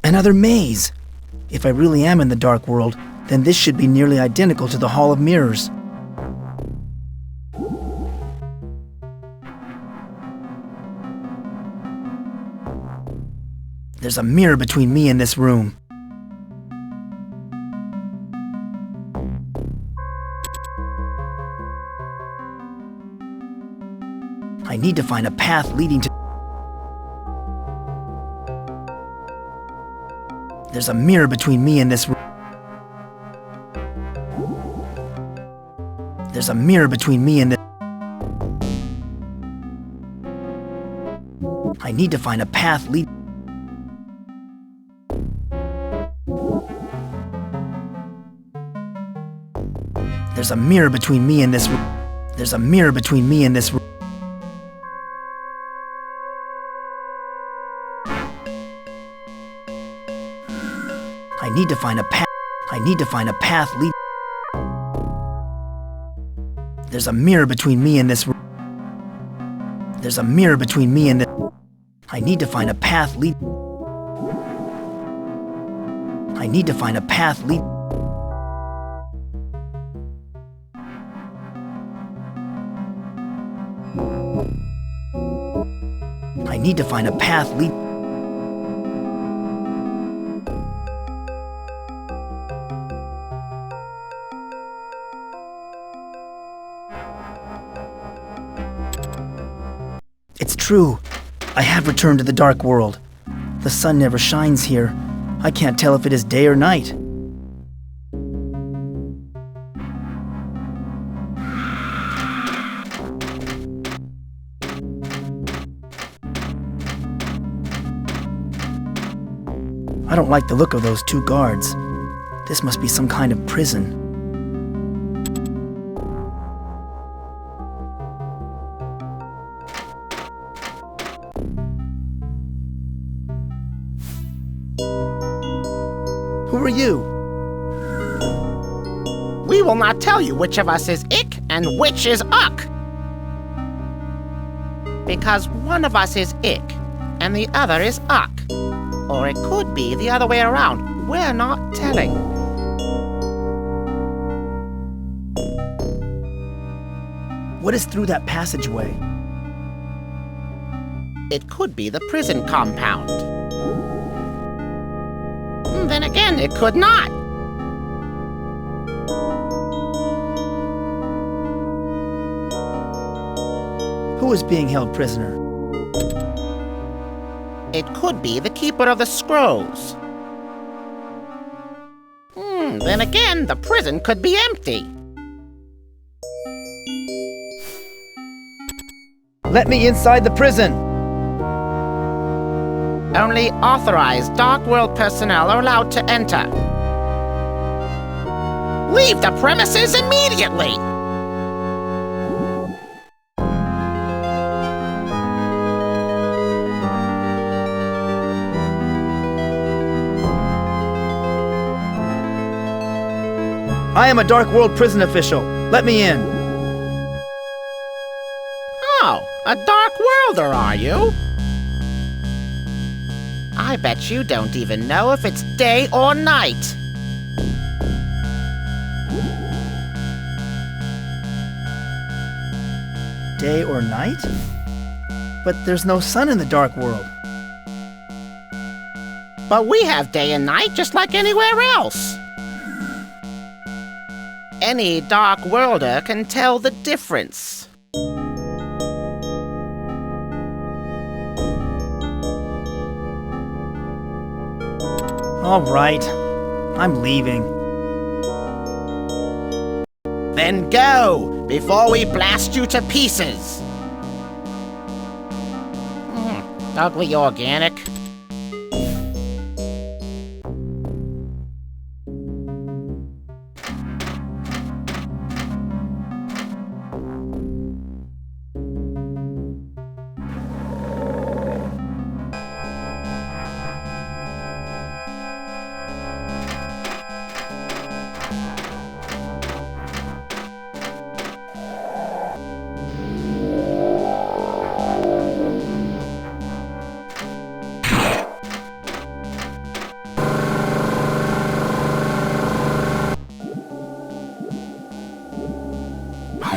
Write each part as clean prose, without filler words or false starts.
Another maze! If I really am in the dark world, then this should be nearly identical to the Hall of Mirrors. There's a mirror between me and this room. I need to find a path leading to... There's a mirror between me and this room. There's a mirror between me and this... I need to find a path leading... There's a mirror between me and this room. There's a mirror between me and this room. I need to find a path. I need to find a path lead. There's a mirror between me and this room. There's a mirror between me and the... I need to find a path lead. I need to find a path lead. I need to find a path lead. It's true. I have returned to the dark world. The sun never shines here. I can't tell if it is day or night. I don't like the look of those two guards. This must be some kind of prison. Who are you? We will not tell you which of us is ick and which is uck. Because one of us is ick and the other is uck. Or it could be the other way around. We're not telling. What is through that passageway? It could be the prison compound. Then again, it could not. Who is being held prisoner? It could be the keeper of the scrolls. Then again, the prison could be empty. Let me inside the prison! Only authorized Dark World personnel are allowed to enter. Leave the premises immediately! I am a Dark World prison official. Let me in. Oh, a Dark Worlder, are you? I bet you don't even know if it's day or night. Day or night? But there's no sun in the Dark World. But we have day and night just like anywhere else. Any Dark Worlder can tell the difference. All right, I'm leaving. Then go, before we blast you to pieces. Ugly organic.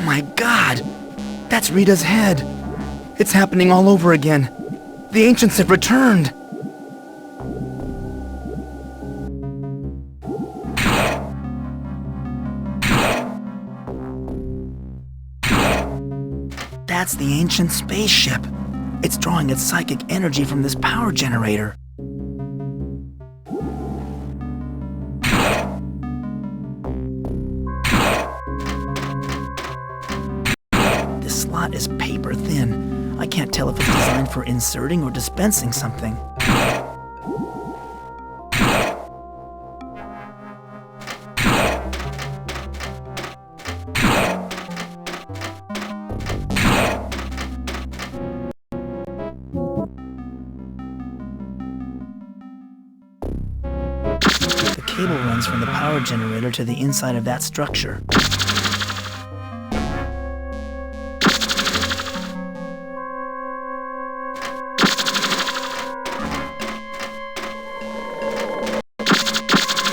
Oh my God! That's Rita's head! It's happening all over again. The ancients have returned! That's the ancient spaceship. It's drawing its psychic energy from this power generator. This slot is paper thin. I can't tell if it's designed for inserting or dispensing something. The cable runs from the power generator to the inside of that structure.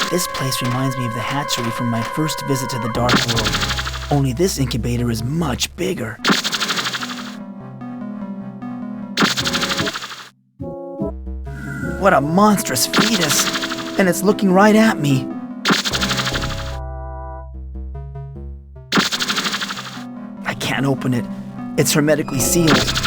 This place reminds me of the hatchery from my first visit to the Dark World. Only this incubator is much bigger. What a monstrous fetus! And it's looking right at me. I can't open it. It's hermetically sealed.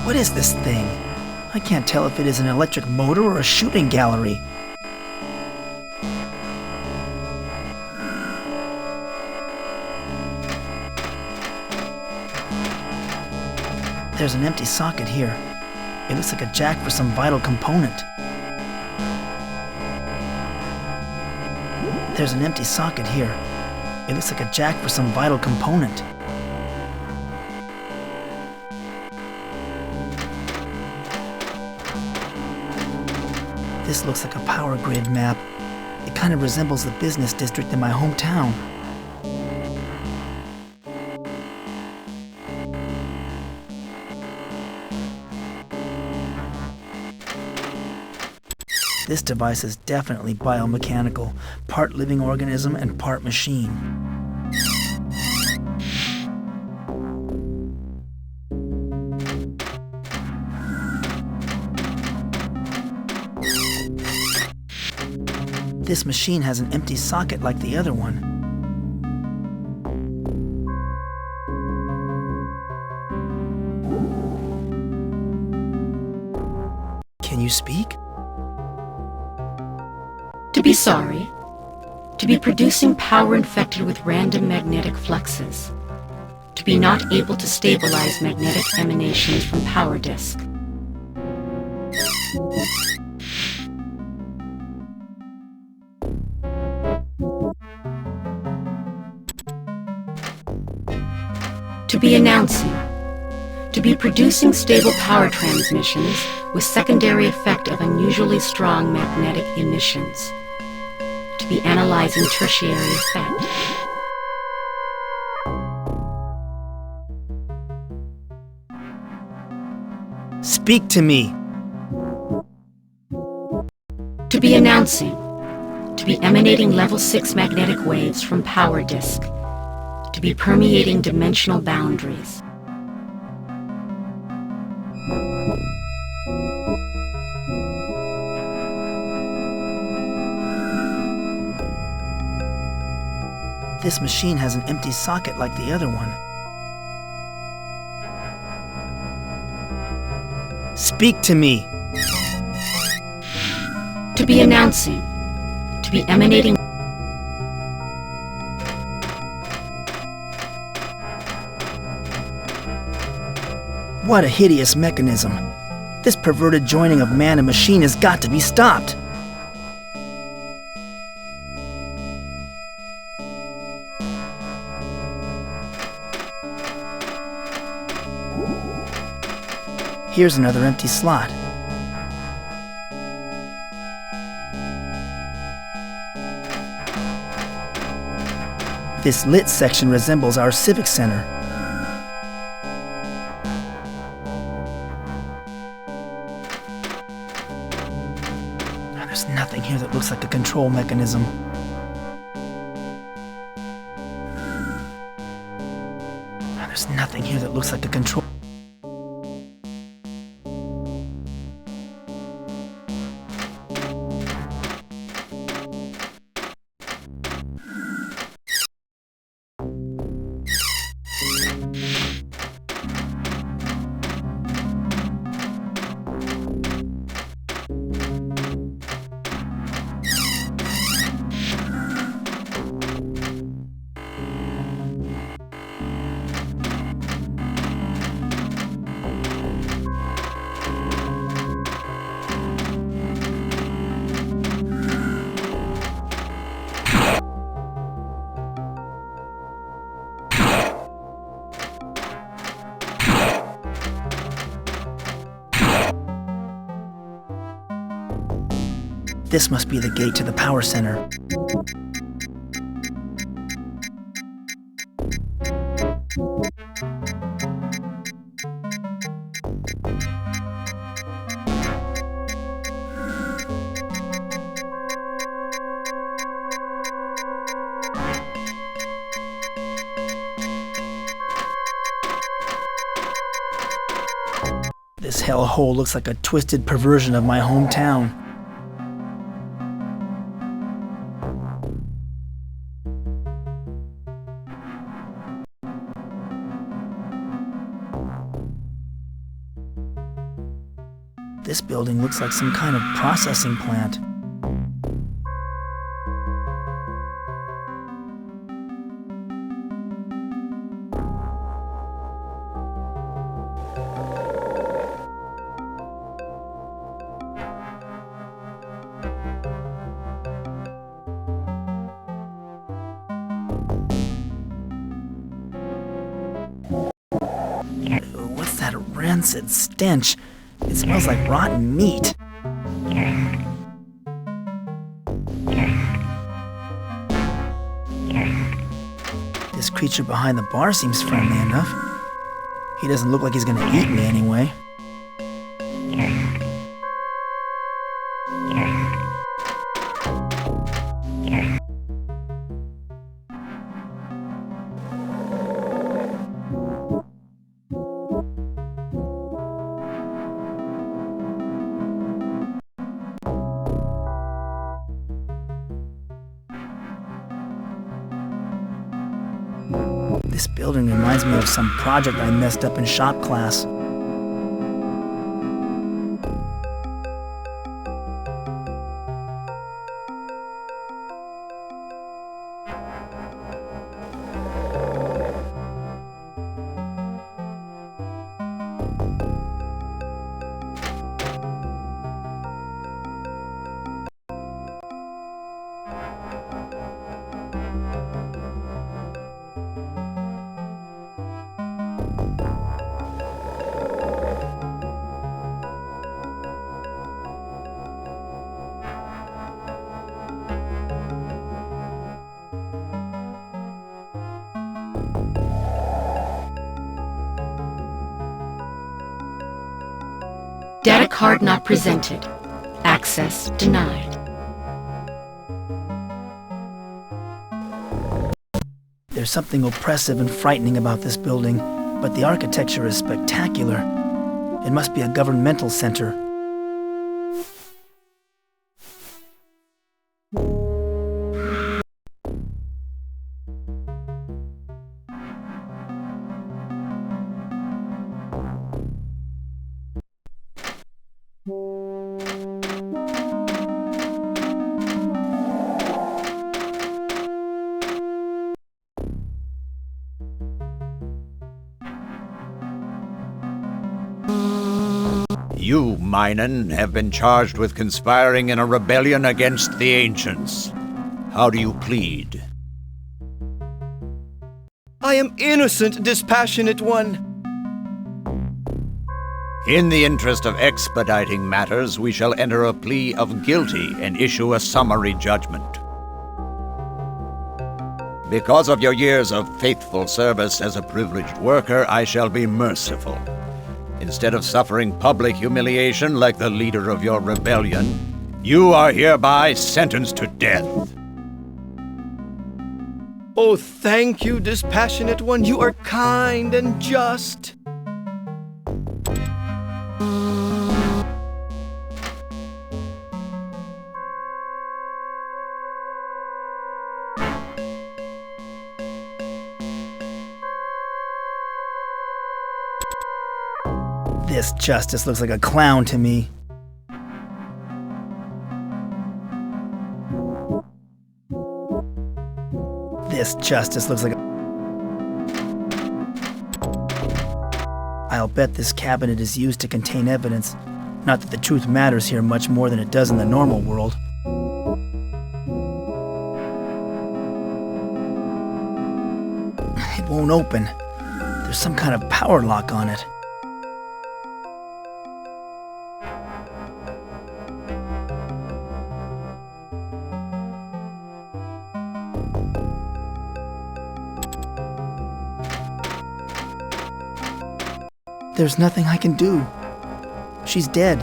What is this thing? I can't tell if it is an electric motor or a shooting gallery. There's an empty socket here. It looks like a jack for some vital component. There's an empty socket here. It looks like a jack for some vital component. This looks like a power grid map. It kind of resembles the business district in my hometown. This device is definitely biomechanical, part living organism and part machine. This machine has an empty socket like the other one. Can you speak? To be sorry. To be producing power infected with random magnetic fluxes. To be not able to stabilize magnetic emanations from power disk. To be announcing. To be producing stable power transmissions with secondary effect of unusually strong magnetic emissions. To be analyzing tertiary effect. Speak to me. To be announcing. To be emanating level 6 magnetic waves from power disk. To be permeating dimensional boundaries. This machine has an empty socket like the other one. Speak to me. To be announcing. To be emanating. What a hideous mechanism. This perverted joining of man and machine has got to be stopped. Here's another empty slot. This lit section resembles our civic center. There's nothing here that looks like a control mechanism. There's nothing here that looks like a control. This must be the gate to the power center. This hellhole looks like a twisted perversion of my hometown. This building looks like some kind of processing plant. What's that rancid stench? It smells like rotten meat. This creature behind the bar seems friendly enough. He doesn't look like he's gonna eat me anyway. This building reminds me of some project I messed up in shop class. Data card not presented. Access denied. There's something oppressive and frightening about this building, but the architecture is spectacular. It must be a governmental center. You, Meinen, have been charged with conspiring in a rebellion against the ancients. How do you plead? I am innocent, dispassionate one. In the interest of expediting matters, we shall enter a plea of guilty and issue a summary judgment. Because of your years of faithful service as a privileged worker, I shall be merciful. Instead of suffering public humiliation like the leader of your rebellion, you are hereby sentenced to death. Oh, thank you, dispassionate one. You are kind and just. This justice looks like a clown to me. This justice looks like a... I'll bet this cabinet is used to contain evidence. Not that the truth matters here much more than it does in the normal world. It won't open. There's some kind of power lock on it. There's nothing I can do. She's dead.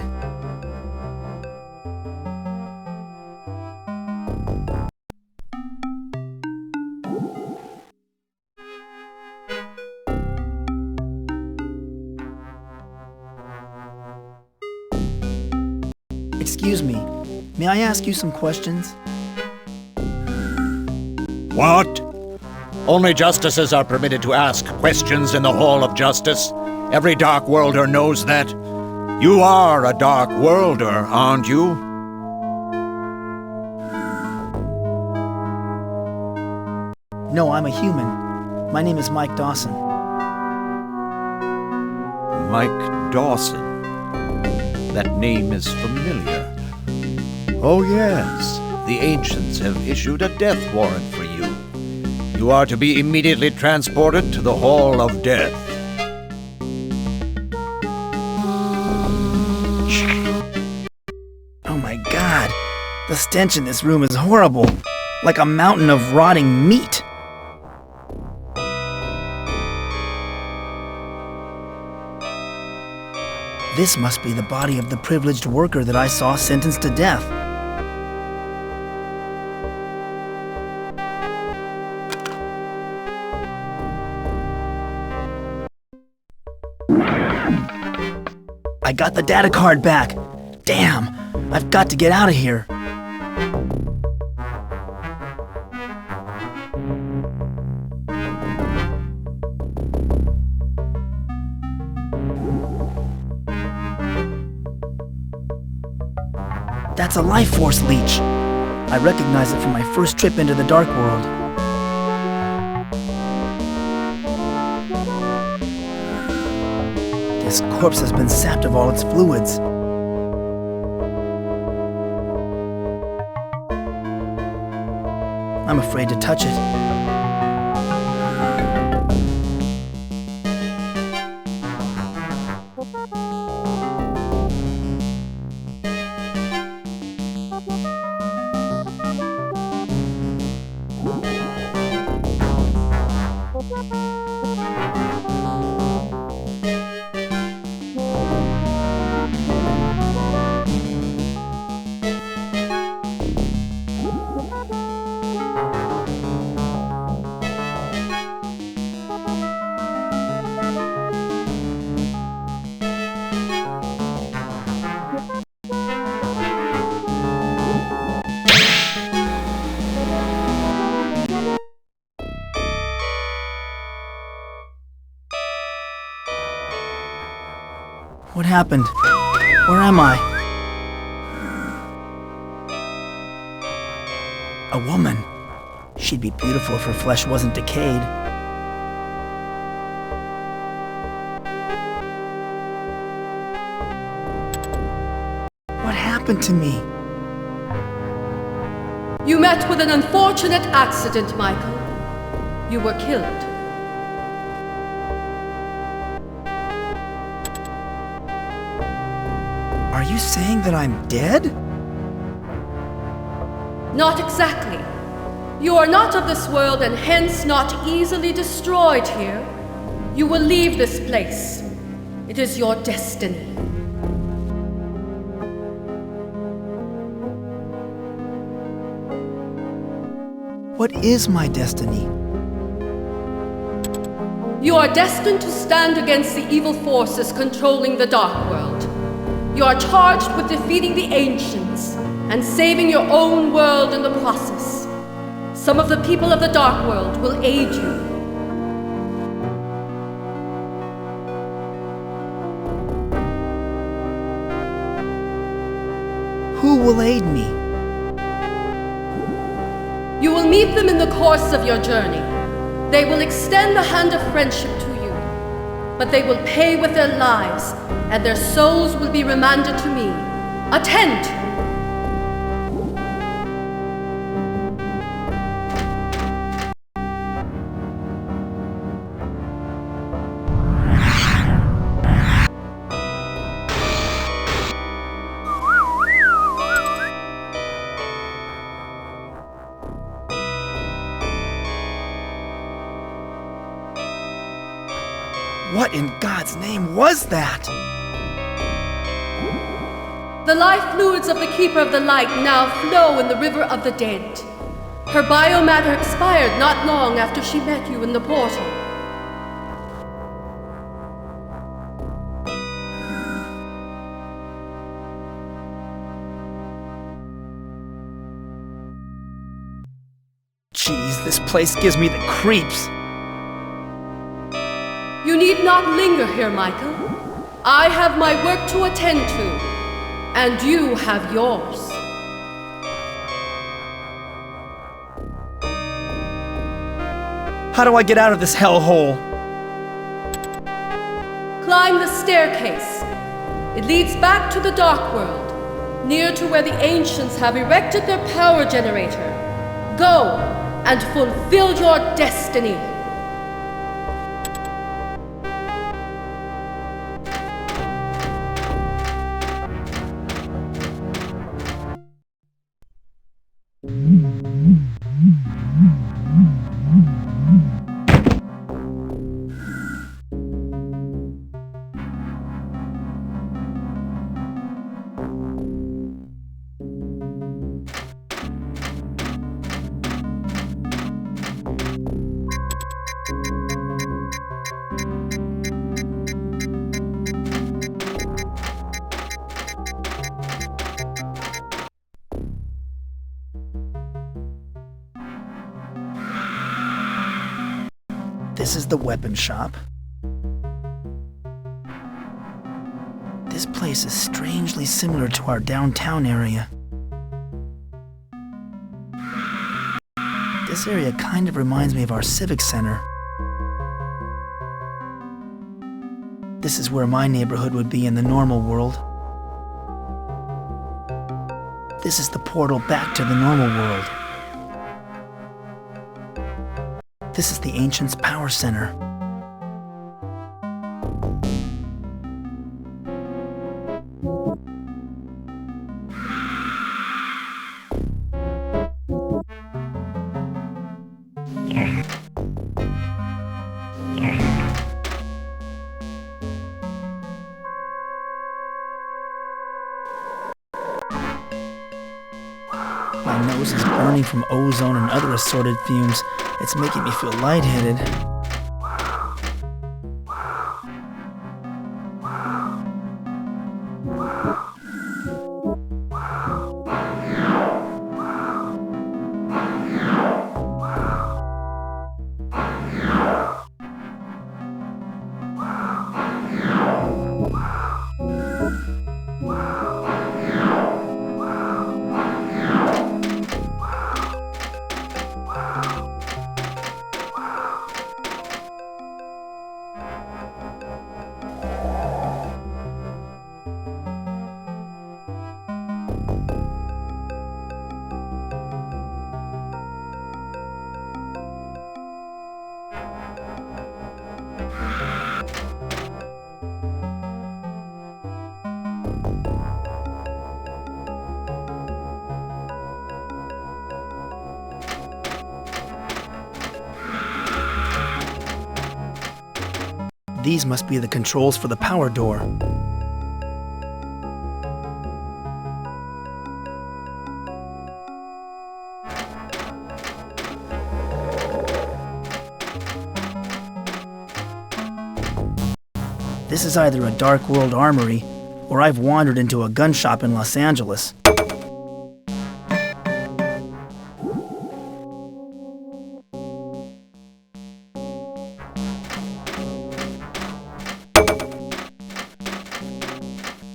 Excuse me, may I ask you some questions? What? Only justices are permitted to ask questions in the Hall of Justice. Every Dark Worlder knows that. You are a Dark Worlder, aren't you? No, I'm a human. My name is Mike Dawson. Mike Dawson. That name is familiar. Oh yes, the ancients have issued a death warrant for you. You are to be immediately transported to the Hall of Death. Oh my God, the stench in this room is horrible, like a mountain of rotting meat. This must be the body of the privileged worker that I saw sentenced to death. I got the data card back. Damn, I've got to get out of here. That's a life force leech. I recognize it from my first trip into the Dark World. This corpse has been sapped of all its fluids. I'm afraid to touch it. What happened? Where am I? A woman. She'd be beautiful if her flesh wasn't decayed. What happened to me? You met with an unfortunate accident, Michael. You were killed. Are you saying that I'm dead? Not exactly. You are not of this world and hence not easily destroyed here. You will leave this place. It is your destiny. What is my destiny? You are destined to stand against the evil forces controlling the Dark World. You are charged with defeating the Ancients and saving your own world in the process. Some of the people of the Dark World will aid you. Who will aid me? You will meet them in the course of your journey. They will extend the hand of friendship to you, but they will pay with their lives, and their souls will be remanded to me. Attend! What in God's name was that? The life fluids of the Keeper of the Light now flow in the River of the Dead. Her biomatter expired not long after she met you in the portal. Jeez, this place gives me the creeps. You need not linger here, Michael. I have my work to attend to, and you have yours. How do I get out of this hellhole? Climb the staircase. It leads back to the Dark World, near to where the Ancients have erected their power generator. Go and fulfill your destiny. This is the weapon shop. This place is strangely similar to our downtown area. This area kind of reminds me of our civic center. This is where my neighborhood would be in the normal world. This is the portal back to the normal world. This is the Ancients' power center. My nose is burning from ozone and other assorted fumes. It's making me feel lightheaded. These must be the controls for the power door. This is either a Dark World armory, or I've wandered into a gun shop in Los Angeles.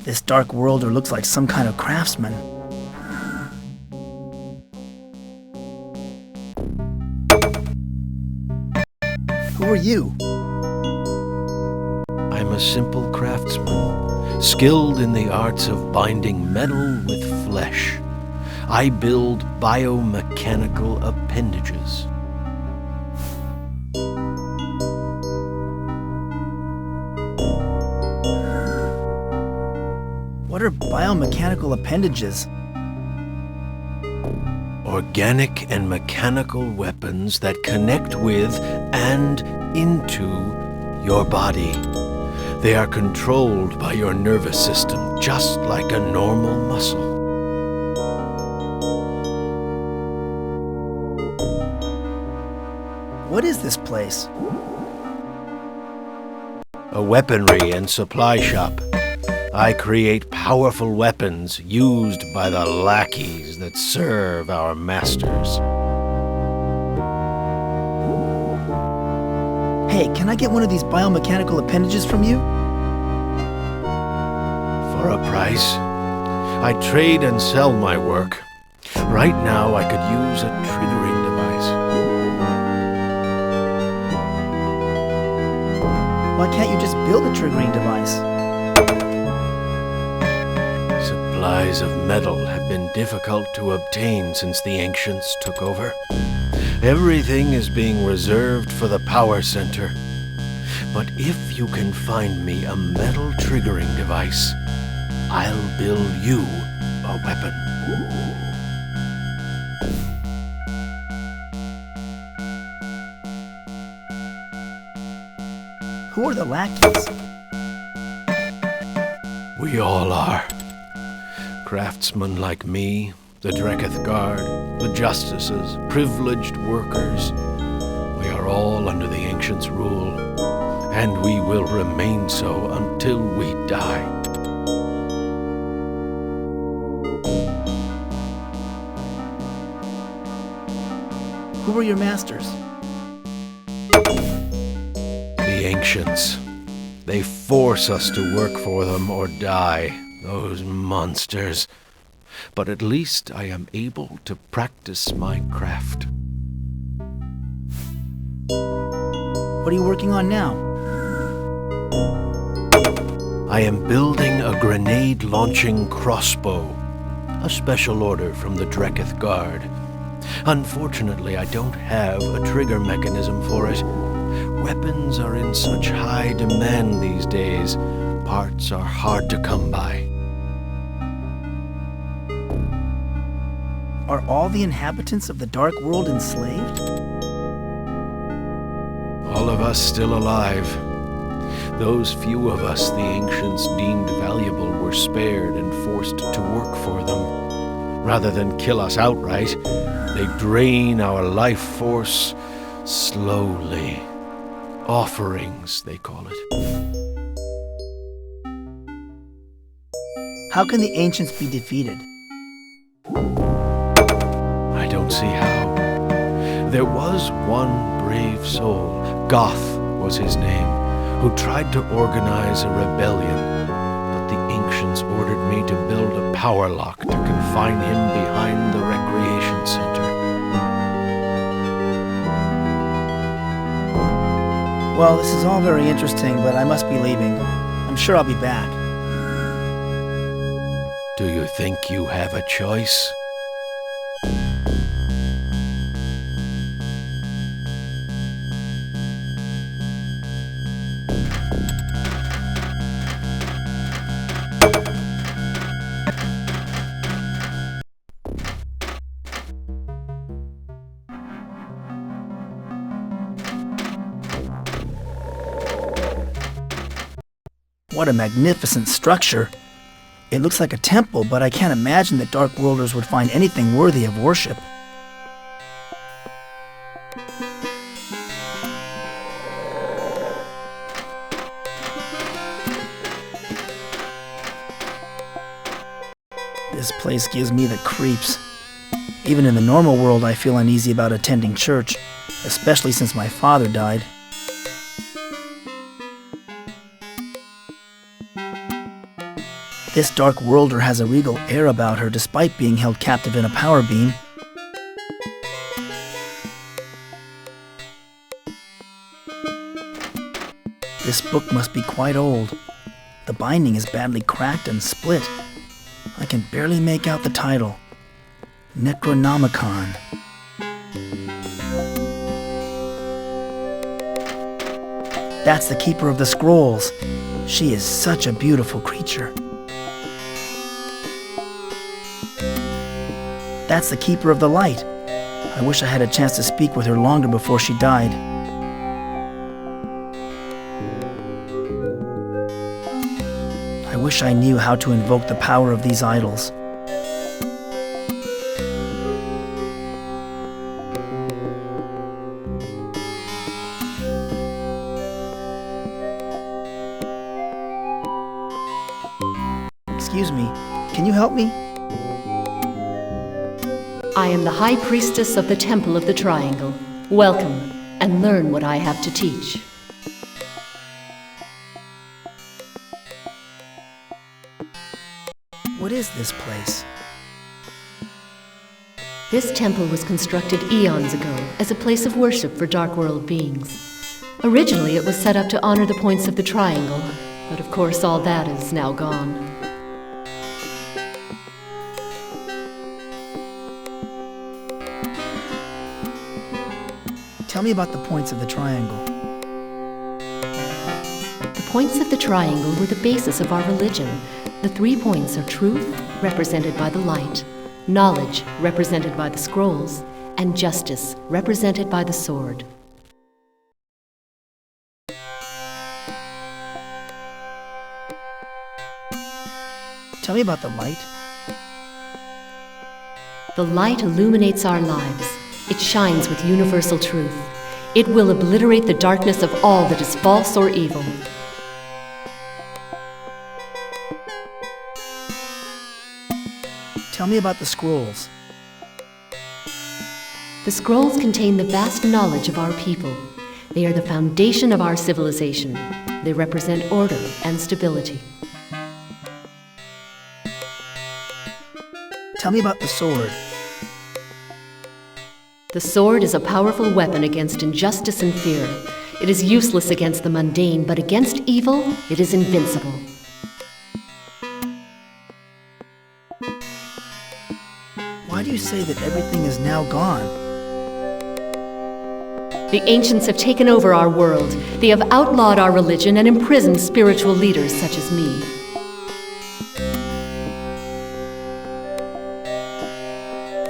This Dark Worlder looks like some kind of craftsman. Who are you? I'm a simple craftsman, skilled in the arts of binding metal with flesh. I build biomechanical appendages. What are biomechanical appendages? Organic and mechanical weapons that connect with and into your body. They are controlled by your nervous system, just like a normal muscle. What is this place? A weaponry and supply shop. I create powerful weapons used by the lackeys that serve our masters. Hey, can I get one of these biomechanical appendages from you? For a price, I trade and sell my work. Right now, I could use a triggering device. Why can't you just build a triggering device? Supplies of metal have been difficult to obtain since the ancients took over. Everything is being reserved for the power center. But if you can find me a metal triggering device, I'll build you a weapon. Who are the lackeys? We all are. Craftsmen like me, the Dreketh Guard, the justices, privileged workers. We are all under the ancients' rule, and we will remain so until we die. Who are your masters? The ancients. They force us to work for them or die. Those monsters. But at least I am able to practice my craft. What are you working on now? I am building a grenade-launching crossbow, a special order from the Dreketh Guard. Unfortunately, I don't have a trigger mechanism for it. Weapons are in such high demand these days. Parts are hard to come by. Are all the inhabitants of the Dark World enslaved? All of us still alive. Those few of us the ancients deemed valuable were spared and forced to work for them. Rather than kill us outright, they drain our life force slowly. Offerings, they call it. How can the ancients be defeated? I don't see how. There was one brave soul, Goth was his name, who tried to organize a rebellion, but the ancients ordered me to build a power lock to confine him behind the recreation center. Well, this is all very interesting, but I must be leaving. I'm sure I'll be back. Do you think you have a choice? What a magnificent structure. It looks like a temple, but I can't imagine that Dark Worlders would find anything worthy of worship. This place gives me the creeps. Even in the normal world, I feel uneasy about attending church, especially since my father died. This Dark Worlder has a regal air about her despite being held captive in a power beam. This book must be quite old. The binding is badly cracked and split. I can barely make out the title. Necronomicon. That's the Keeper of the Scrolls. She is such a beautiful creature. That's the Keeper of the Light. I wish I had a chance to speak with her longer before she died. I wish I knew how to invoke the power of these idols. Excuse me, can you help me? I am the High Priestess of the Temple of the Triangle. Welcome, and learn what I have to teach. What is this place? This temple was constructed eons ago as a place of worship for Dark World beings. Originally, it was set up to honor the points of the Triangle, but of course all that is now gone. Tell me about the points of the triangle. The points of the triangle were the basis of our religion. The 3 points are truth, represented by the light, knowledge, represented by the scrolls, and justice, represented by the sword. Tell me about the light. The light illuminates our lives. It shines with universal truth. It will obliterate the darkness of all that is false or evil. Tell me about the scrolls. The scrolls contain the vast knowledge of our people. They are the foundation of our civilization. They represent order and stability. Tell me about the sword. The sword is a powerful weapon against injustice and fear. It is useless against the mundane, but against evil, it is invincible. Why do you say that everything is now gone? The ancients have taken over our world. They have outlawed our religion and imprisoned spiritual leaders such as me.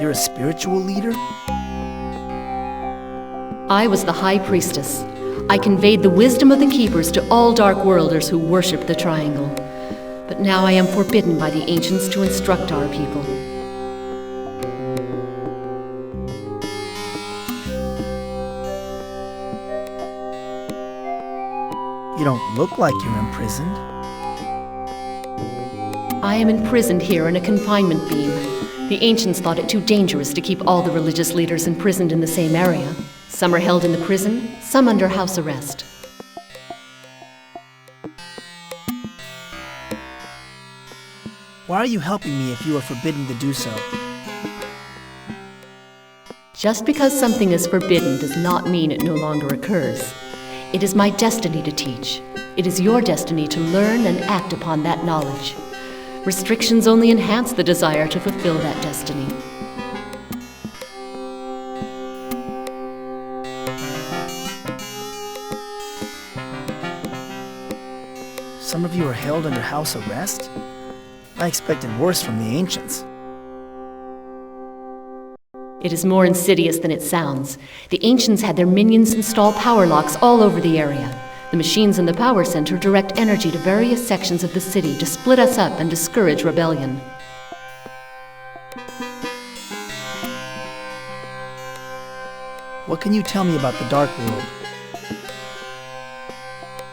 You're a spiritual leader? I was the High Priestess. I conveyed the wisdom of the Keepers to all Dark Worlders who worship the Triangle. But now I am forbidden by the ancients to instruct our people. You don't look like you're imprisoned. I am imprisoned here in a confinement beam. The ancients thought it too dangerous to keep all the religious leaders imprisoned in the same area. Some are held in the prison, some under house arrest. Why are you helping me if you are forbidden to do so? Just because something is forbidden does not mean it no longer occurs. It is my destiny to teach. It is your destiny to learn and act upon that knowledge. Restrictions only enhance the desire to fulfill that destiny. Some of you are held under house arrest? I expected worse from the ancients. It is more insidious than it sounds. The ancients had their minions install power locks all over the area. The machines in the power center direct energy to various sections of the city to split us up and discourage rebellion. What can you tell me about the Dark World?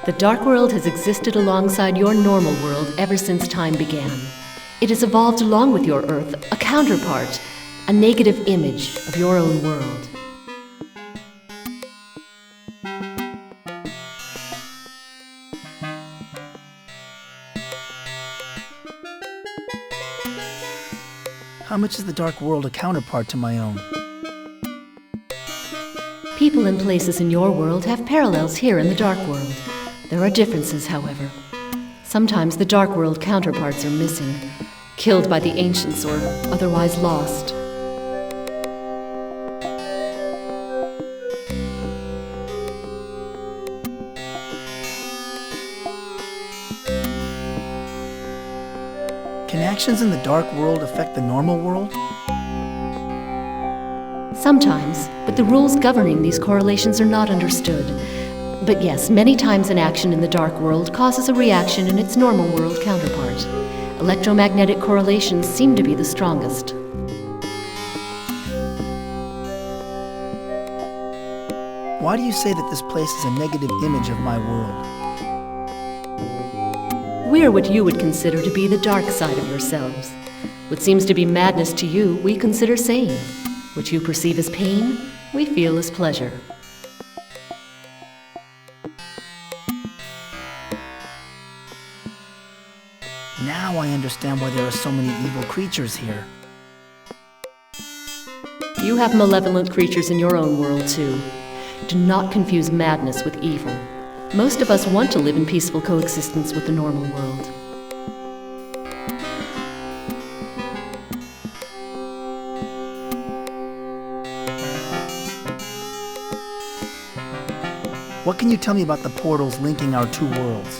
The Dark World has existed alongside your normal world ever since time began. It has evolved along with your Earth, a counterpart, a negative image of your own world. How much is the Dark World a counterpart to my own? People and places in your world have parallels here in the Dark World. There are differences, however. Sometimes the Dark World counterparts are missing, killed by the ancients or otherwise lost. Can actions in the Dark World affect the normal world? Sometimes, but the rules governing these correlations are not understood. But yes, many times an action in the Dark World causes a reaction in its normal world counterpart. Electromagnetic correlations seem to be the strongest. Why do you say that this place is a negative image of my world? We're what you would consider to be the dark side of yourselves. What seems to be madness to you, we consider sane. What you perceive as pain, we feel as pleasure. Now I understand why there are so many evil creatures here. You have malevolent creatures in your own world, too. Do not confuse madness with evil. Most of us want to live in peaceful coexistence with the normal world. What can you tell me about the portals linking our two worlds?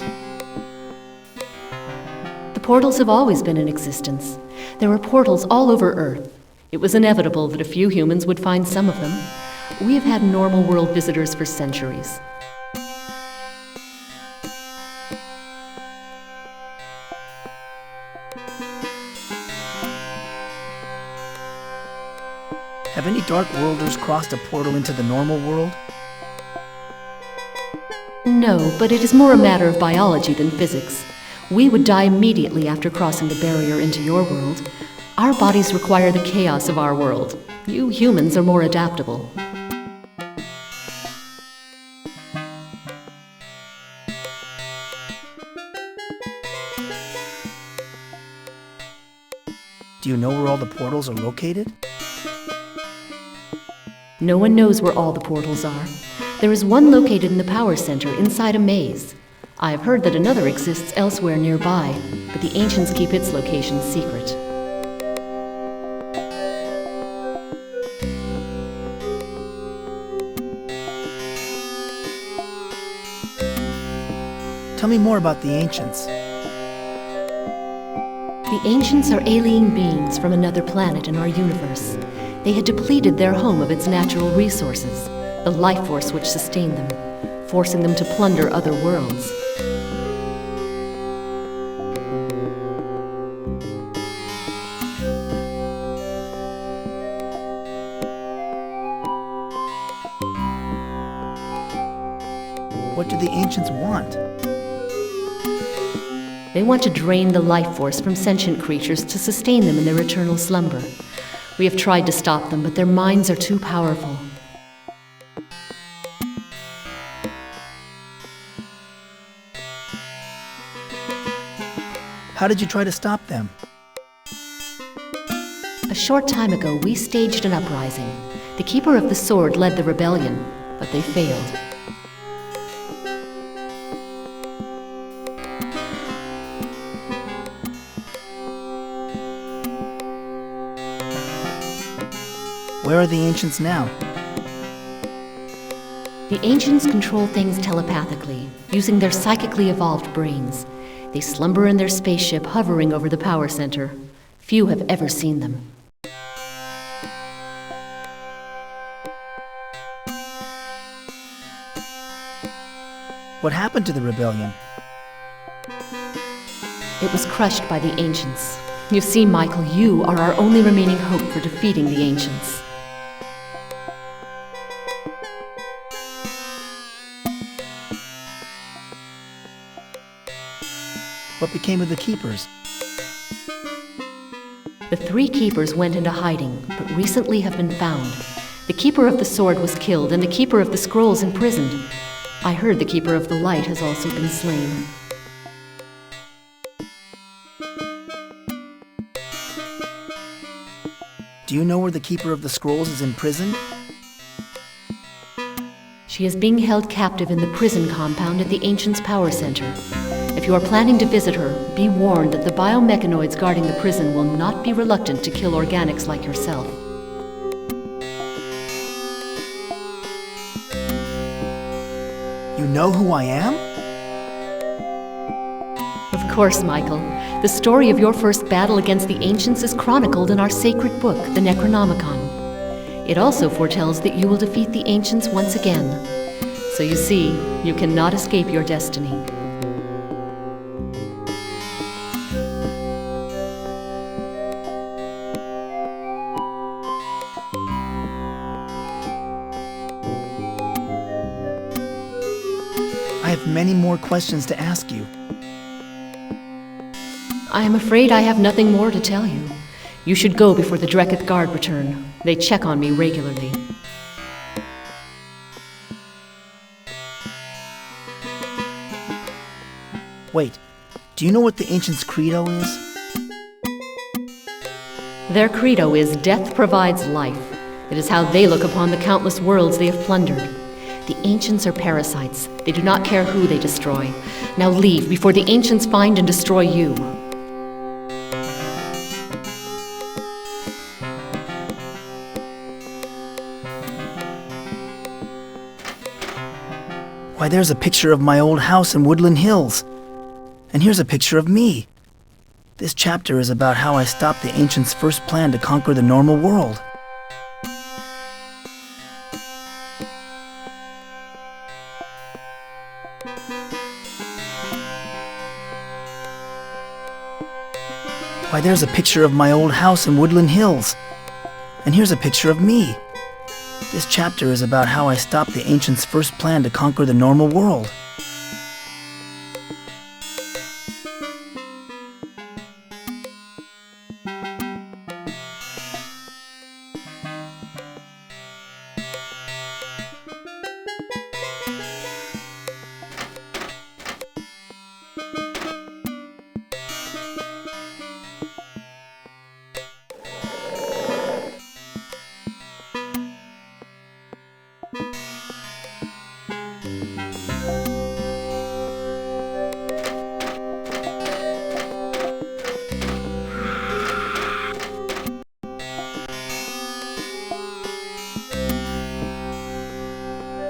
The portals have always been in existence. There are portals all over Earth. It was inevitable that a few humans would find some of them. We have had normal world visitors for centuries. Have any Dark Worlders crossed a portal into the normal world? No, but it is more a matter of biology than physics. We would die immediately after crossing the barrier into your world. Our bodies require the chaos of our world. You humans are more adaptable. Do you know where all the portals are located? No one knows where all the portals are. There is one located in the power center inside a maze. I have heard that another exists elsewhere nearby, but the ancients keep its location secret. Tell me more about the ancients. The ancients are alien beings from another planet in our universe. They had depleted their home of its natural resources, the life force which sustained them, forcing them to plunder other worlds. What do the ancients want? They want to drain the life force from sentient creatures to sustain them in their eternal slumber. We have tried to stop them, but their minds are too powerful. How did you try to stop them? A short time ago, we staged an uprising. The Keeper of the Sword led the rebellion, but they failed. Where are the ancients now? The ancients control things telepathically, using their psychically evolved brains. They slumber in their spaceship hovering over the power center. Few have ever seen them. What happened to the rebellion? It was crushed by the ancients. You see, Michael, you are our only remaining hope for defeating the ancients. What became of the keepers? The 3 keepers went into hiding, but recently have been found. The keeper of the sword was killed, and the keeper of the scrolls imprisoned. I heard the keeper of the light has also been slain. Do you know where the keeper of the scrolls is imprisoned? She is being held captive in the prison compound at the Ancients' Power Center. If you are planning to visit her, be warned that the biomechanoids guarding the prison will not be reluctant to kill organics like yourself. You know who I am? Of course, Michael. The story of your first battle against the ancients is chronicled in our sacred book, the Necronomicon. It also foretells that you will defeat the ancients once again. So you see, you cannot escape your destiny. I have many more questions to ask you. I am afraid I have nothing more to tell you. You should go before the Dreketh Guard return. They check on me regularly. Wait, do you know what the ancients' credo is? Their credo is death provides life. It is how they look upon the countless worlds they have plundered. The ancients are parasites. They do not care who they destroy. Now leave before the ancients find and destroy you. Why, there's a picture of my old house in Woodland Hills. And here's a picture of me. This chapter is about how I stopped the ancients' first plan to conquer the normal world. Why, there's a picture of my old house in Woodland Hills. And here's a picture of me. This chapter is about how I stopped the ancients' first plan to conquer the normal world.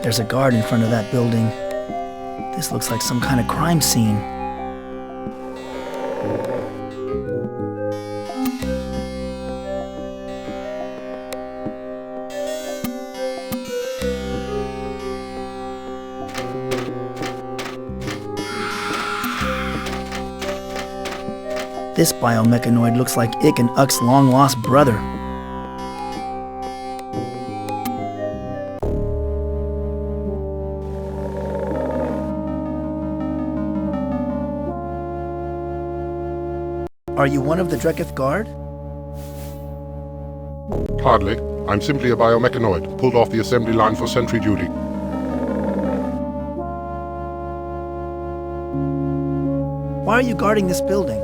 There's a guard in front of that building. This looks like some kind of crime scene. This biomechanoid looks like Ick and Uck's long-lost brother. Are you one of the Dreketh Guard? Hardly. I'm simply a biomechanoid, pulled off the assembly line for sentry duty. Why are you guarding this building?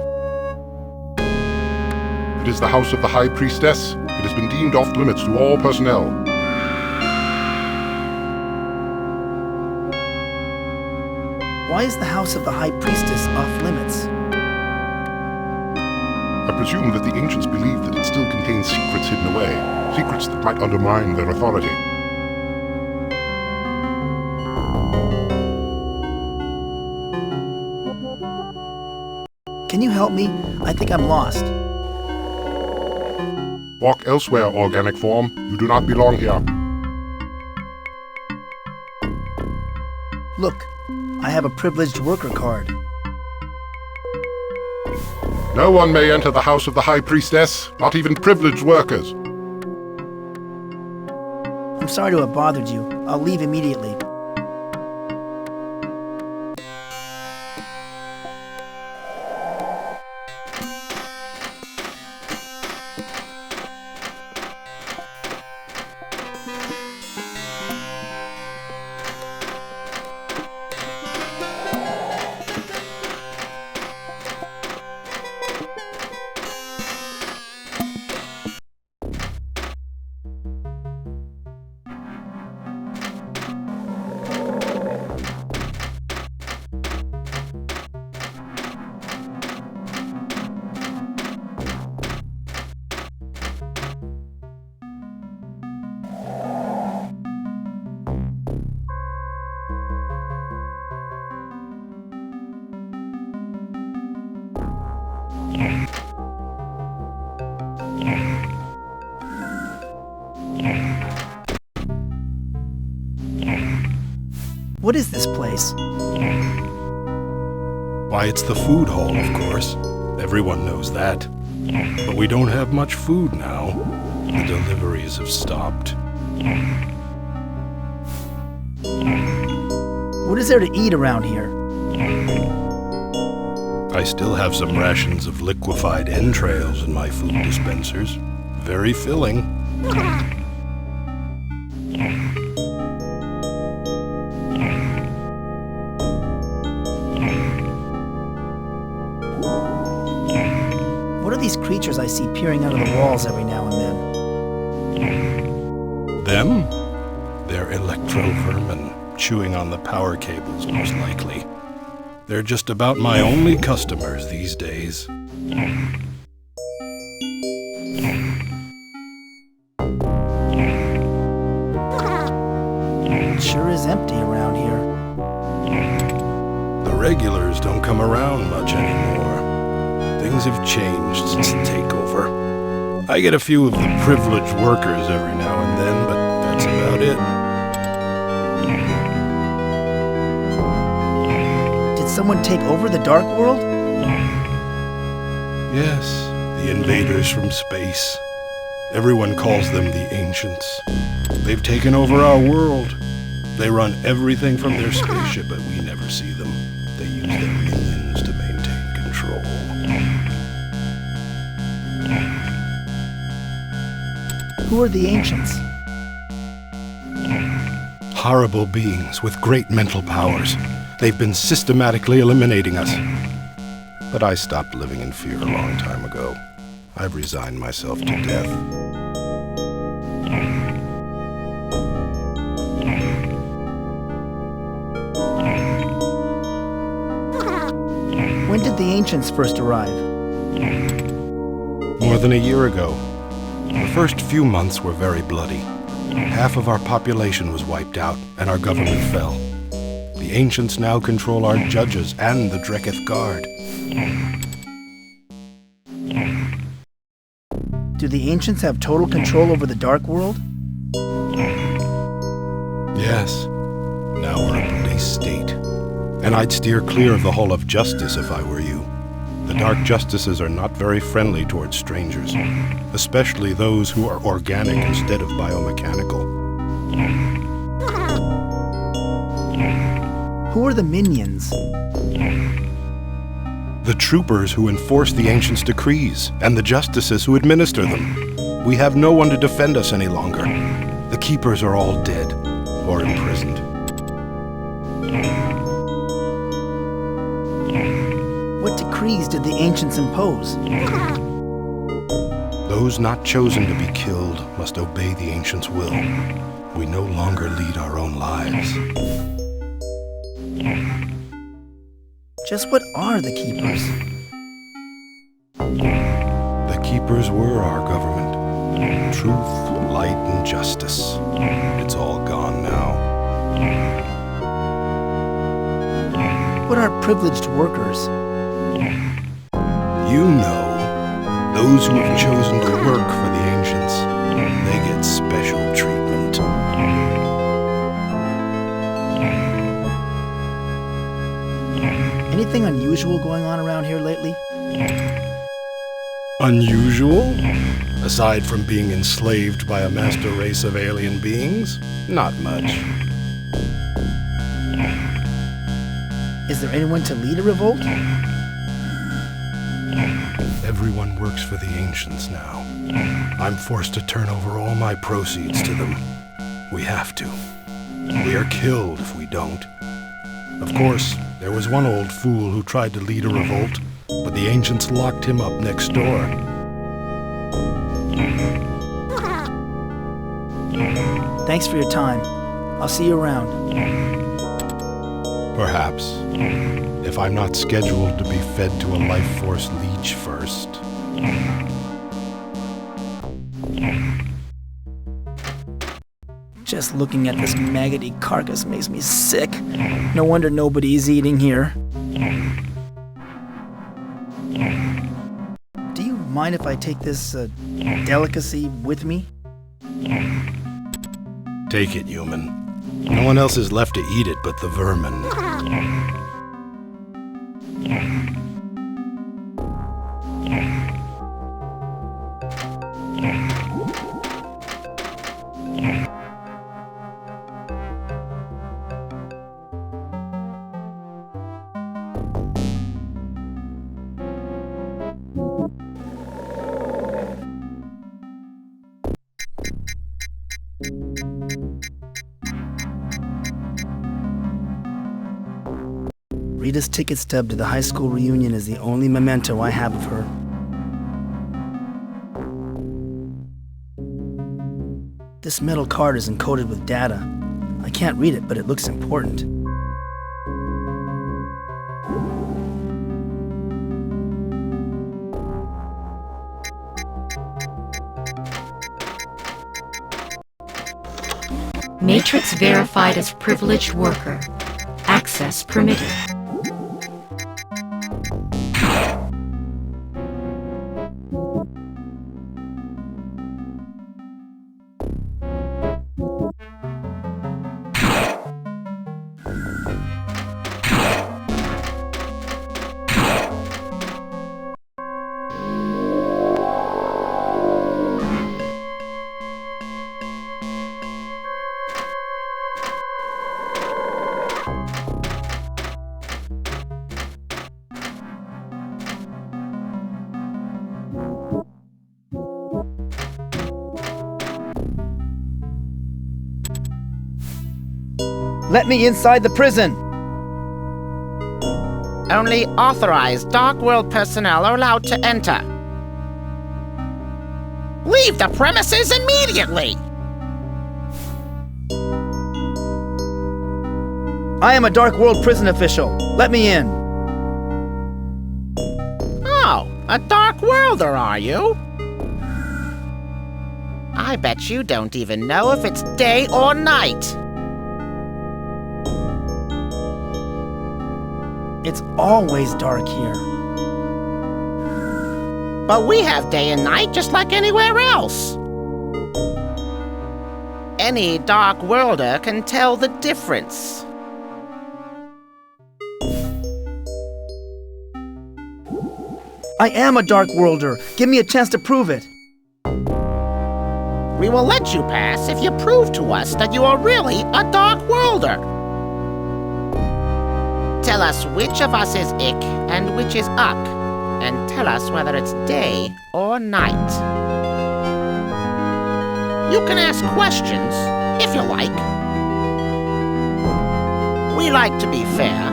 It is the house of the High Priestess. It has been deemed off limits to all personnel. Why is the house of the High Priestess off limits? I presume that the ancients believe that it still contains secrets hidden away, secrets that might undermine their authority. Can you help me? I think I'm lost. Walk elsewhere, organic form. You do not belong here. Look, I have a privileged worker card. No one may enter the house of the High Priestess, not even privileged workers. I'm sorry to have bothered you. I'll leave immediately. What is this place? Why, it's the food hall, of course. Everyone knows that. But we don't have much food now. The deliveries have stopped. What is there to eat around here? I still have some rations of liquefied entrails in my food dispensers. Very filling. What are these creatures I see peering out of the walls every now and then? Them? They're electro-vermin, chewing on the power cables, most likely. They're just about my only customers these days. It sure is empty around here. The regulars don't come around much anymore. Things have changed since the takeover. I get a few of the privileged workers every now and then, but that's about it. Did someone take over the Dark World? Yes, the invaders from space. Everyone calls them the Ancients. They've taken over our world. They run everything from their spaceship, but we never see them. They use their minions to maintain control. Who are the Ancients? Horrible beings with great mental powers. They've been systematically eliminating us. But I stopped living in fear a long time ago. I've resigned myself to death. When did the Ancients first arrive? More than a year ago. The first few months were very bloody. Half of our population was wiped out, and our government fell. The Ancients now control our judges and the Dreketh Guard. Do the Ancients have total control over the Dark World? Yes. Now we're a police state. And I'd steer clear of the Hall of Justice if I were you. The Dark Justices are not very friendly towards strangers, especially those who are organic instead of biomechanical. Who are the minions? The troopers who enforce the Ancients' decrees, and the justices who administer them. We have no one to defend us any longer. The keepers are all dead, or imprisoned. What decrees did the Ancients impose? Those not chosen to be killed must obey the Ancients' will. We no longer lead our own lives. Just what are the Keepers? The Keepers were our government. Truth, light, and justice. It's all gone now. What are privileged workers? You know, those who have chosen to work for the Ancients, they get special treatment. Anything unusual going on around here lately? Unusual? Aside from being enslaved by a master race of alien beings? Not much. Is there anyone to lead a revolt? Everyone works for the ancients now. I'm forced to turn over all my proceeds to them. We have to. We are killed if we don't. Of course, there was one old fool who tried to lead a revolt, but the ancients locked him up next door. Thanks for your time. I'll see you around. Perhaps. If I'm not scheduled to be fed to a life force leech first. Just looking at this maggoty carcass makes me sick. No wonder nobody's eating here. Do you mind if I take this delicacy with me? Take it, human. No one else is left to eat it but the vermin. Rita's ticket stub to the high school reunion is the only memento I have of her. This metal card is encoded with data. I can't read it, but it looks important. Matrix verified as privileged worker. Access permitted. Let me inside the prison! Only authorized Dark World personnel are allowed to enter. Leave the premises immediately! I am a Dark World prison official. Let me in. Oh, a Dark Worlder, are you? I bet you don't even know if it's day or night. It's always dark here. But we have day and night just like anywhere else. Any Dark Worlder can tell the difference. I am a Dark Worlder. Give me a chance to prove it. We will let you pass if you prove to us that you are really a Dark Worlder. Tell us which of us is Ik and which is Uk, and tell us whether it's day or night. You can ask questions, if you like. We like to be fair.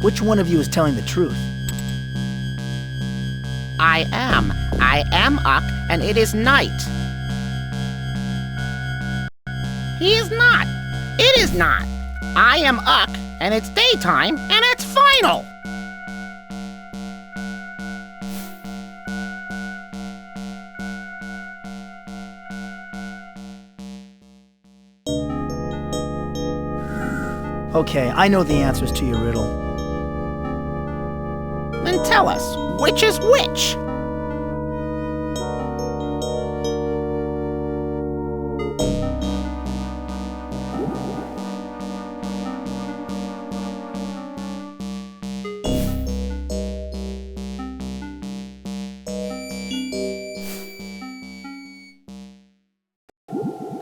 Which one of you is telling the truth? I am Uk, and it is night. He is not. It is not. I am Uk, and it's daytime, and it's final. Okay, I know the answers to your riddle. Then tell us, which is which?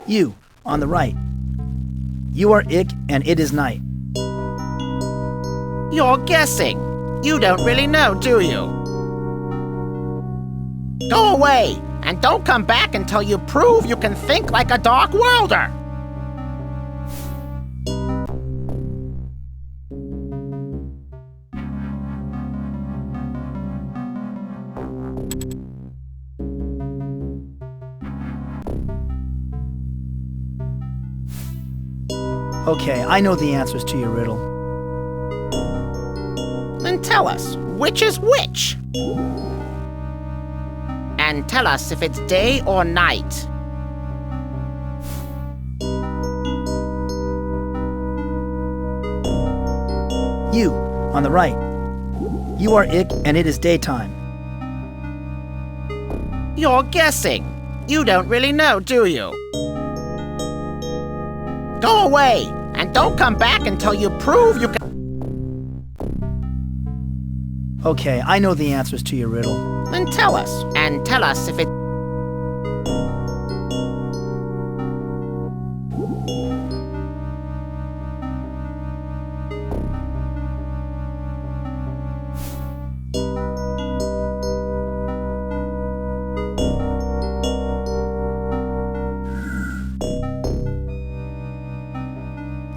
You, on the right. You are ich and it is night. You're guessing. You don't really know, do you? Go away, and don't come back until you prove you can think like a dark worlder. Okay, I know the answers to your riddle. Then tell us, which is which? And tell us if it's day or night. You, on the right. You are ich and it is daytime. You're guessing. You don't really know, do you? Go away, and don't come back until you prove you can... Okay, I know the answers to your riddle. Then tell us, and tell us if it...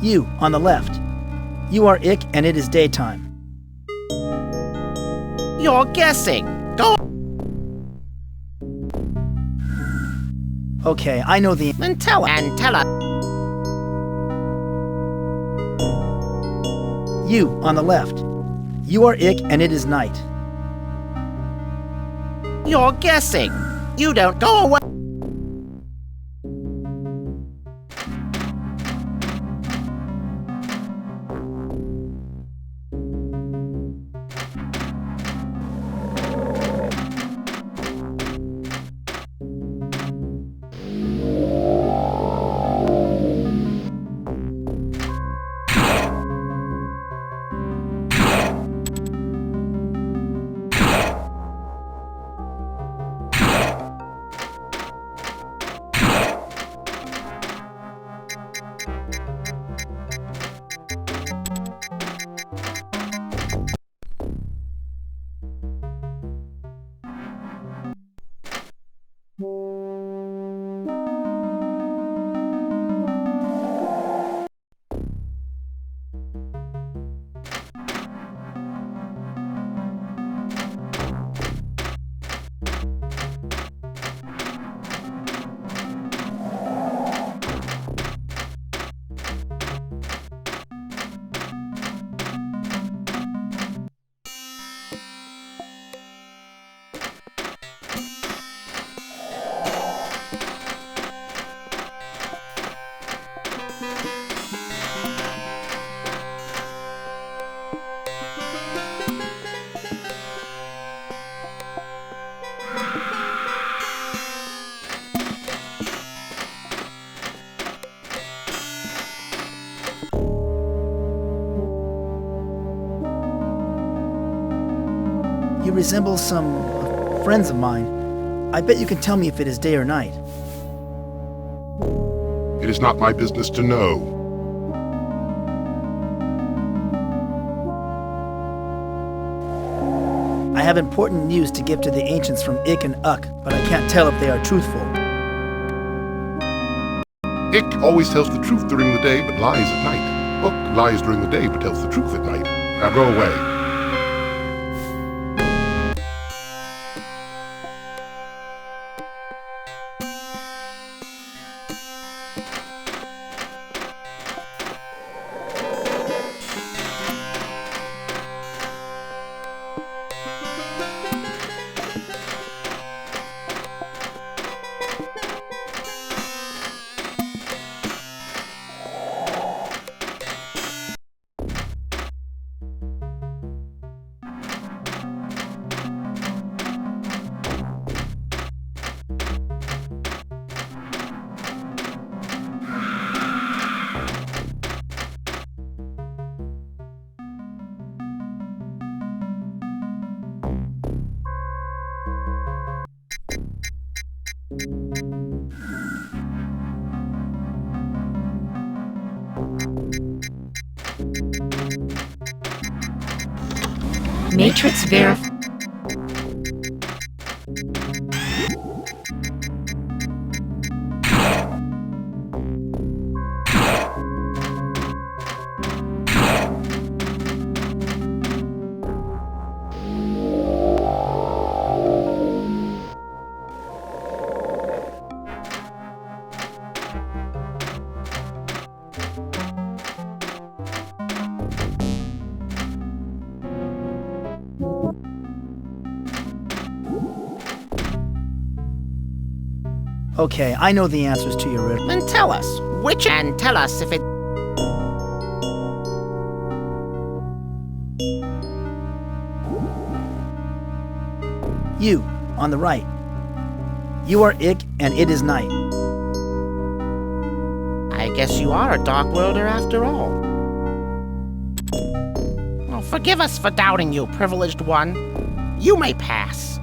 You, on the left. You are ich and it is daytime. You're guessing. Go... Okay, I know the... Then tell us, and tell us... You, on the left. You are ich and it is night. You're guessing. You don't... Go away. You resemble some friends of mine. I bet you can tell me if it is day or night. It is not my business to know. I have important news to give to the ancients from Ich and Uck, but I can't tell if they are truthful. Ich always tells the truth during the day, but lies at night. Uck lies during the day, but tells the truth at night. Now go away. Matrix verify. Okay, I know the answers to your riddle. Then tell us which, and tell us if it. You, on the right. You are ich and it is night. I guess you are a dark worlder after all. Well, forgive us for doubting you, privileged one. You may pass.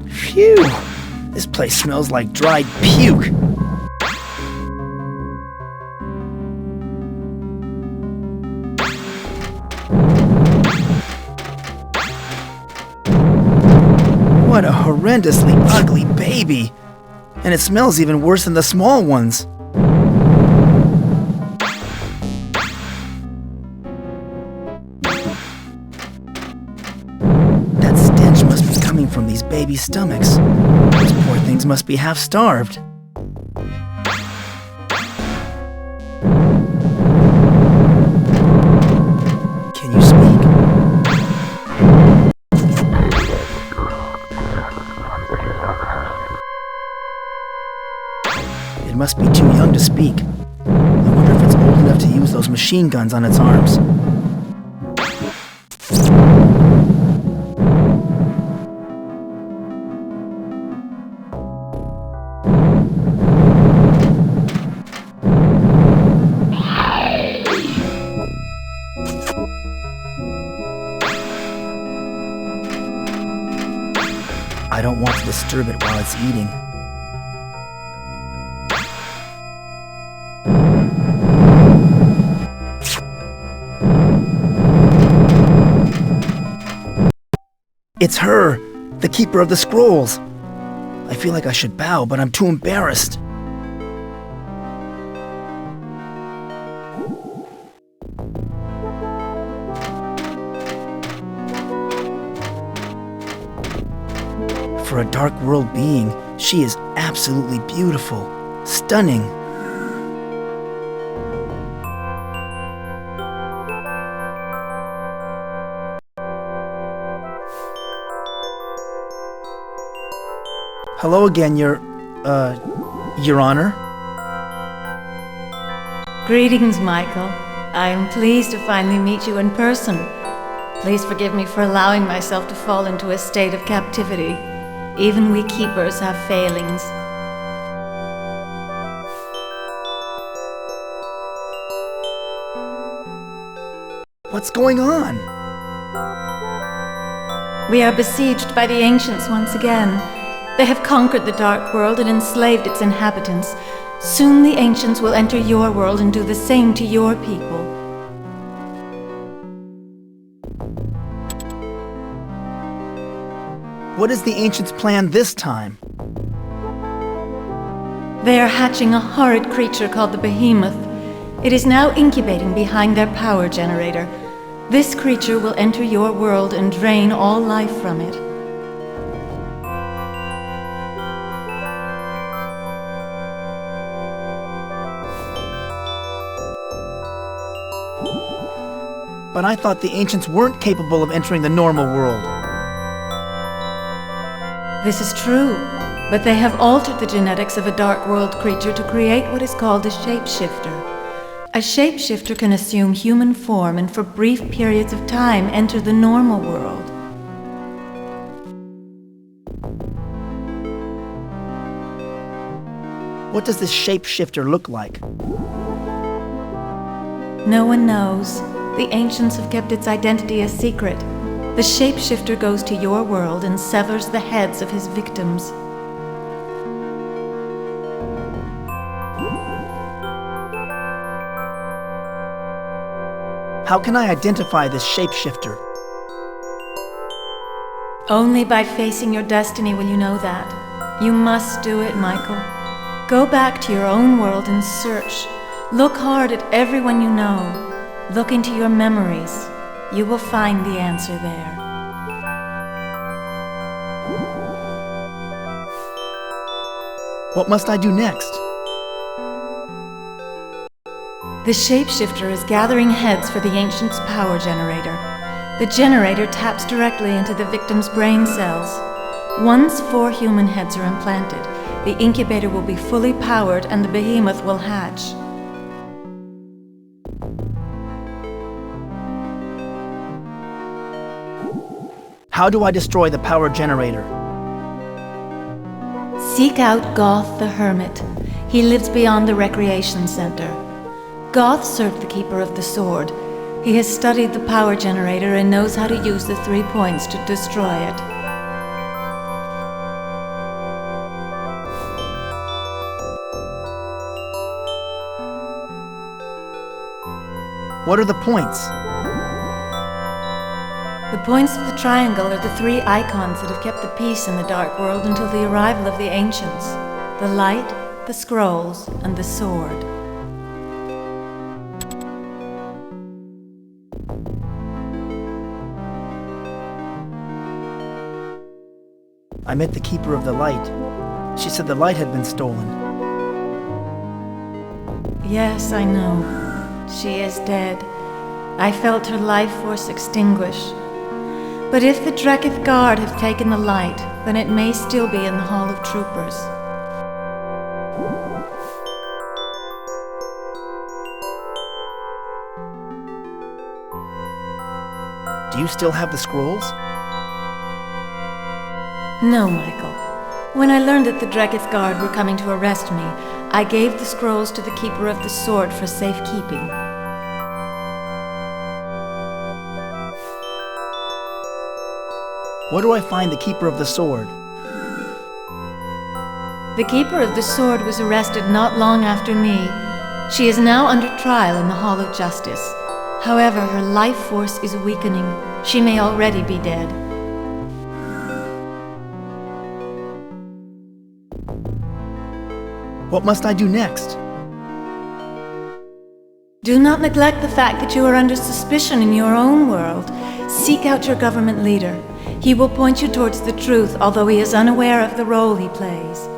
Phew! This place smells like dried puke. What a horrendously ugly baby! And it smells even worse than the small ones. That stench must be coming from these baby stomachs. Those poor things must be half starved. Can you speak? It must be too young to speak. I wonder if it's old enough to use those machine guns on its arms. I don't want to disturb it while it's eating. It's her, the keeper of the scrolls. I feel like I should bow, but I'm too embarrassed. For a dark world being, she is absolutely beautiful, stunning. Hello again, Your Honor. Greetings, Michael. I am pleased to finally meet you in person. Please forgive me for allowing myself to fall into a state of captivity. Even we keepers have failings. What's going on? We are besieged by the ancients once again. They have conquered the dark world and enslaved its inhabitants. Soon the ancients will enter your world and do the same to your people. What is the ancients' plan this time? They are hatching a horrid creature called the Behemoth. It is now incubating behind their power generator. This creature will enter your world and drain all life from it. But I thought the ancients weren't capable of entering the normal world. This is true, but they have altered the genetics of a dark world creature to create what is called a shapeshifter. A shapeshifter can assume human form and for brief periods of time enter the normal world. What does this shapeshifter look like? No one knows. The ancients have kept its identity a secret. The shapeshifter goes to your world and severs the heads of his victims. How can I identify this shapeshifter? Only by facing your destiny will you know that. You must do it, Michael. Go back to your own world and search. Look hard at everyone you know. Look into your memories. You will find the answer there. What must I do next? The shapeshifter is gathering heads for the ancient's power generator. The generator taps directly into the victim's brain cells. Once 4 human heads are implanted, the incubator will be fully powered and the behemoth will hatch. How do I destroy the power generator? Seek out Goth the Hermit. He lives beyond the recreation center. Goth served the Keeper of the Sword. He has studied the power generator and knows how to use the 3 points to destroy it. What are the points? The points of the triangle are the 3 icons that have kept the peace in the dark world until the arrival of the ancients: the light, the scrolls, and the sword. I met the Keeper of the Light. She said the light had been stolen. Yes, I know. She is dead. I felt her life force extinguish. But if the Dreketh Guard have taken the light, then it may still be in the Hall of Troopers. Do you still have the scrolls? No, Michael. When I learned that the Dreketh Guard were coming to arrest me, I gave the scrolls to the Keeper of the Sword for safekeeping. Where do I find the Keeper of the Sword? The Keeper of the Sword was arrested not long after me. She is now under trial in the Hall of Justice. However, her life force is weakening. She may already be dead. What must I do next? Do not neglect the fact that you are under suspicion in your own world. Seek out your government leader. He will point you towards the truth, although he is unaware of the role he plays.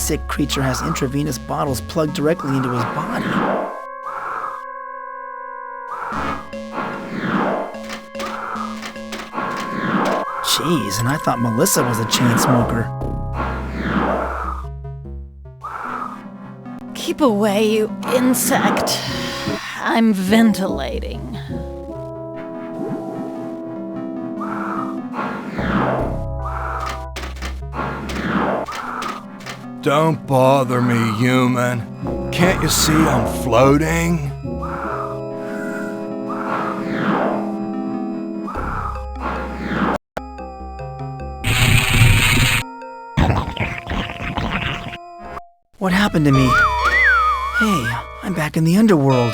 sick creature has intravenous bottles plugged directly into his body. Jeez, and I thought Melissa was a chain smoker. Keep away, you insect. I'm ventilating. Don't bother me, human. Can't you see I'm floating? What happened to me? Hey, I'm back in the underworld.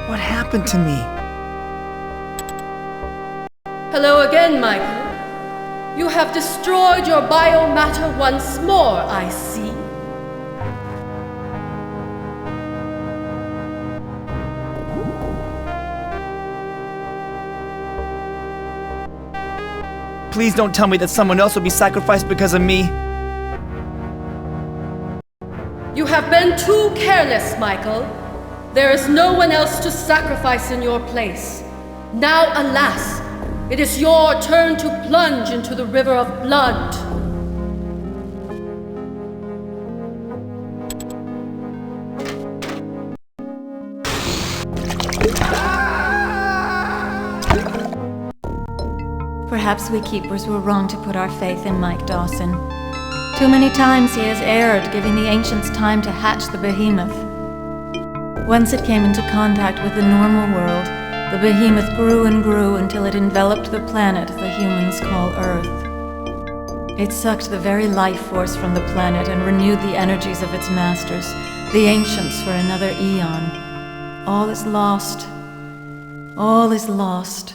What happened to me? Hello again, Michael. You have destroyed your biomatter once more, I see. Please don't tell me that someone else will be sacrificed because of me. You have been too careless, Michael. There is no one else to sacrifice in your place. Now, alas, it is your turn to plunge into the river of blood. Perhaps we keepers were wrong to put our faith in Mike Dawson. Too many times he has erred, giving the ancients time to hatch the behemoth. Once it came into contact with the normal world, the behemoth grew and grew until it enveloped the planet the humans call Earth. It sucked the very life force from the planet and renewed the energies of its masters, the ancients, for another eon. All is lost. All is lost.